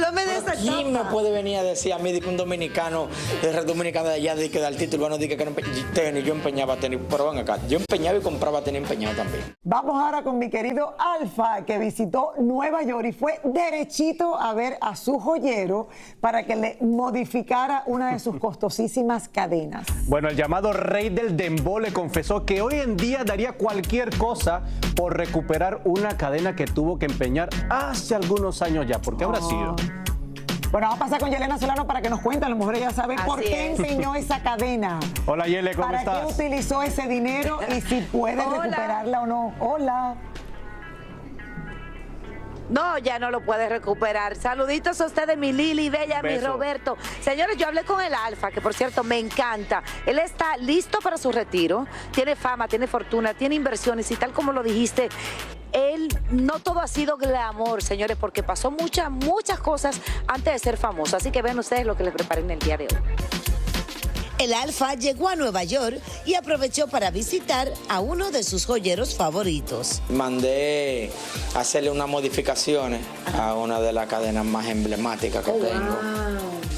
Háblame de esa etapa. ¿Quién me puede venir a decir a mí de que un dominicano, el dominicano de allá, de que da el título, bueno, de que no tenis, yo empeñaba tenis, pero ven acá, yo empeñaba y compraba tenis empeñado también. Vamos ahora con mi querido Alfa, que visitó Nueva York y fue derechito a ver a su joyero para que le modificara una de sus costosísimas cadenas. Bueno, el llamado rey del dembow le confesó que hoy en día daría cualquier cosa por recuperar una cadena que tuvo que empeñar hace algunos años ya. ¿Por qué habrá sido? Bueno, vamos a pasar con Yelena Solano para que nos cuente. A lo mejor ella sabe por qué es. empeñó esa cadena. Hola, Yele, ¿cómo ¿Para estás? qué utilizó ese dinero y si puede recuperarla o no? Hola. No, ya no lo puede recuperar. Saluditos a ustedes, mi Lili, Bella, mi Beso. Roberto. Señores, yo hablé con el Alfa, que por cierto me encanta. Él está listo para su retiro. Tiene fama, tiene fortuna, tiene inversiones y tal como lo dijiste, él no todo ha sido glamour, señores, porque pasó muchas cosas antes de ser famoso. Así que vean ustedes lo que les preparé en el día de hoy. El Alfa llegó a Nueva York y aprovechó para visitar a uno de sus joyeros favoritos. Mandé a hacerle unas modificaciones a una de las cadenas más emblemáticas que tengo.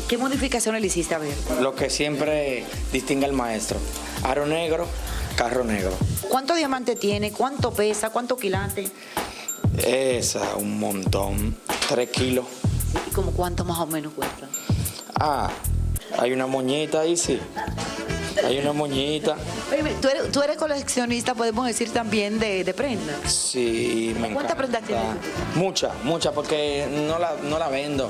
¿Qué modificaciones le hiciste? A ver. Lo que siempre distingue al maestro. Aro negro, carro negro. ¿Cuánto diamante tiene? ¿Cuánto pesa? ¿Cuánto quilate? Esa, un montón. 3 kilos. ¿Y como cuánto más o menos cuesta? Ah, hay una moñita ahí, sí. Hay una moñita. Oye, tú eres coleccionista, podemos decir también de prendas. Sí, me encanta. ¿Cuántas prendas tienes? Muchas, porque no la vendo.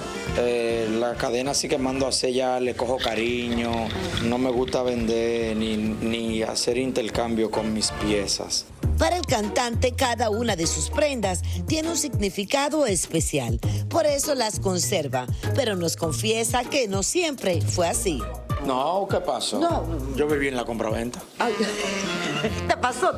La cadena sí que mando a hacer ya, le cojo cariño. No me gusta vender ni hacer intercambio con mis piezas. Para el cantante, cada una de sus prendas tiene un significado especial. Por eso las conserva, pero nos confiesa que no siempre fue así. No, ¿qué pasó? No. Yo viví en la compraventa. Te pasó.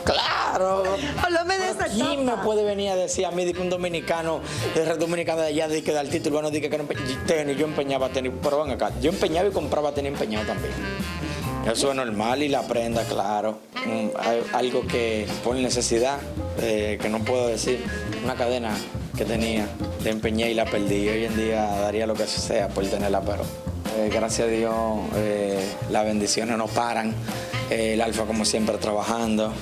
¡Claro! Háblame de esa ¿Quién me puede venir a decir a mí de que un dominicano, el dominicano de allá, de que da el título, bueno, de que no tenis, yo empeñaba tenis, pero ven acá, yo empeñaba y compraba tenis empeñado también. Eso es normal y la prenda, claro. Algo que por necesidad, que no puedo decir, una cadena que tenía, la empeñé y la perdí. Hoy en día daría lo que sea por tenerla, pero gracias a Dios las bendiciones no paran. El Alfa como siempre trabajando,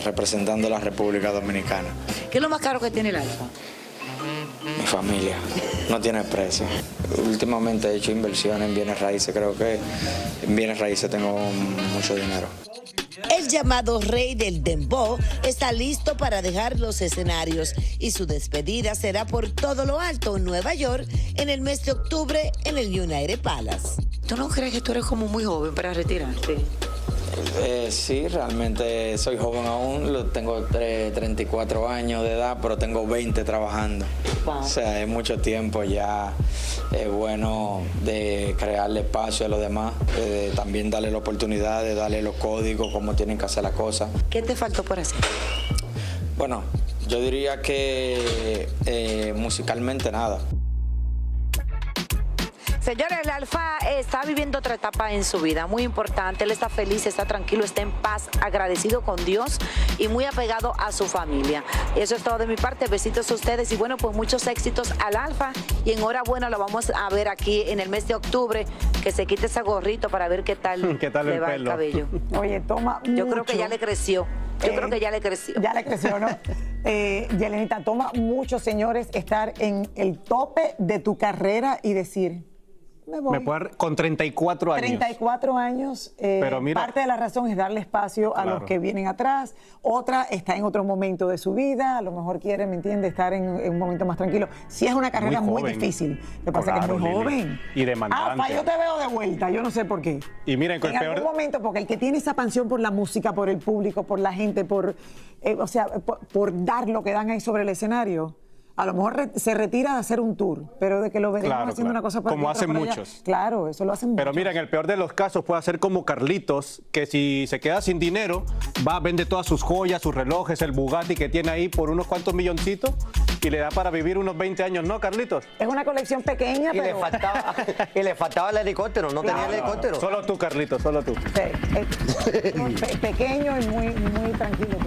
representando a la República Dominicana. ¿Qué es lo más caro que tiene el Alfa? Mi familia no tiene precio. Últimamente he hecho inversiones en bienes raíces, creo que en bienes raíces tengo mucho dinero. El llamado rey del dembow está listo para dejar los escenarios y su despedida será por todo lo alto en Nueva York en el mes de octubre en el United Palace. ¿Tú no crees que tú eres como muy joven para retirarte? Sí, realmente soy joven aún, tengo 34 años de edad, pero tengo 20 trabajando. Wow. O sea, es mucho tiempo ya. Es bueno de crearle espacio a los demás, también darle la oportunidad de darle los códigos, cómo tienen que hacer las cosas. ¿Qué te faltó por hacer? Bueno, yo diría que musicalmente nada. Señores, el Alfa está viviendo otra etapa en su vida, muy importante. Él está feliz, está tranquilo, está en paz, agradecido con Dios y muy apegado a su familia. Eso es todo de mi parte. Besitos a ustedes y bueno, pues muchos éxitos al Alfa. Y enhorabuena, lo vamos a ver aquí en el mes de octubre, que se quite ese gorrito para ver qué tal le va el cabello. Oye, toma Yo creo mucho. que ya le creció. Yo creo que ya le creció. Ya le creció, ¿no? Yelenita, toma mucho, señores, estar en el tope de tu carrera y decir, me voy. Me puedo con 34 años. 34 años, Pero mira, parte de la razón es darle espacio a los que vienen atrás, otra está en otro momento de su vida, a lo mejor quiere, ¿me entiende?, estar en un momento más tranquilo. Sí es una carrera muy difícil, lo que pasa es que es muy Lili. joven. Y demandante. Alfa, yo te veo de vuelta, yo no sé por qué. Y miren, con en el peor... algún momento, porque el que tiene esa pasión por la música, por el público, por la gente, por dar lo que dan ahí sobre el escenario, a lo mejor se retira de hacer un tour, pero de que lo veremos haciendo una cosa para como aquí, otra hacen para allá. muchos. Claro, eso lo hacen Pero muchos. mira, en el peor de los casos puede hacer como Carlitos, que si se queda sin dinero, va, vende todas sus joyas, sus relojes, el Bugatti que tiene ahí por unos cuantos milloncitos y le da para vivir unos 20 años, ¿no, Carlitos? Es una colección pequeña, Y pero... le faltaba el helicóptero, no tenía el helicóptero. Solo tú, Carlitos, solo tú. Sí, pequeño y muy tranquilo.